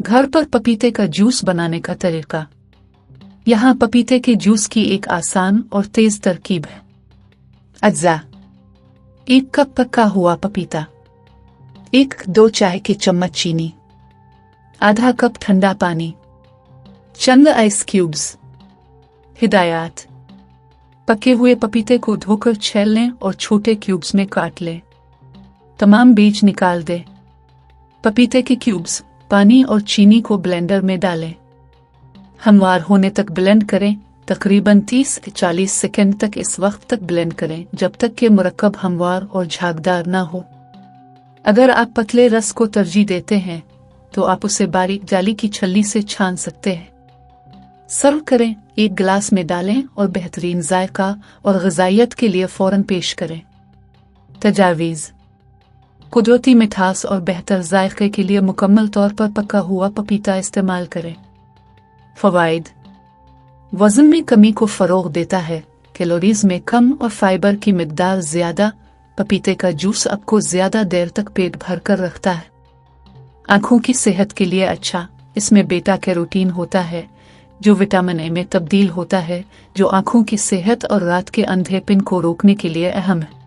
घर पर पपीते का जूस बनाने का तरीका। यहाँ पपीते के जूस की एक आसान और तेज तरकीब है। अज्जा: 1 कप पका हुआ पपीता, 1-2 चाय के चम्मच चीनी, आधा कप ठंडा पानी, चंद आइस क्यूब्स। हिदायत: पके हुए पपीते को धोकर छील लें और छोटे क्यूब्स में काट लें। तमाम बीज निकाल दें। पपीते के क्यूब्स, पानी और चीनी को ब्लेंडर में डालें। हमवार होने तक ब्लेंड करें। तकरीबन 30 से 40 सेकंड तक इस वक्त तक ब्लेंड करें जब तक कि मुरक्कब हमवार और झागदार ना हो। अगर आप पतले रस को तरजीह देते हैं तो आप उसे बारीक जाली की छलनी से छान सकते हैं। सर्व करें, 1 गिलास में डालें और बेहतरीन जायका और ग़िज़ाइयत के लिए फ़ौरन पेश करें। तजावीज़: कुदरती मिठास और बेहतर जायके के लिए मुकम्मल तौर पर पका हुआ पपीता इस्तेमाल करें। फ़वाइद: वज़न में कमी को फ़रोग़ देता है, कैलोरीज़ में कम और फाइबर की मिक़दार ज़्यादा। पपीते का जूस आपको ज़्यादा देर तक पेट भर कर रखता है। आँखों की सेहत के लिए अच्छा। इसमें बीटा कैरोटीन होता है जो विटामिन ए में तब्दील होता है, जो आँखों की सेहत और रात के अंधेपन को रोकने के लिए अहम है।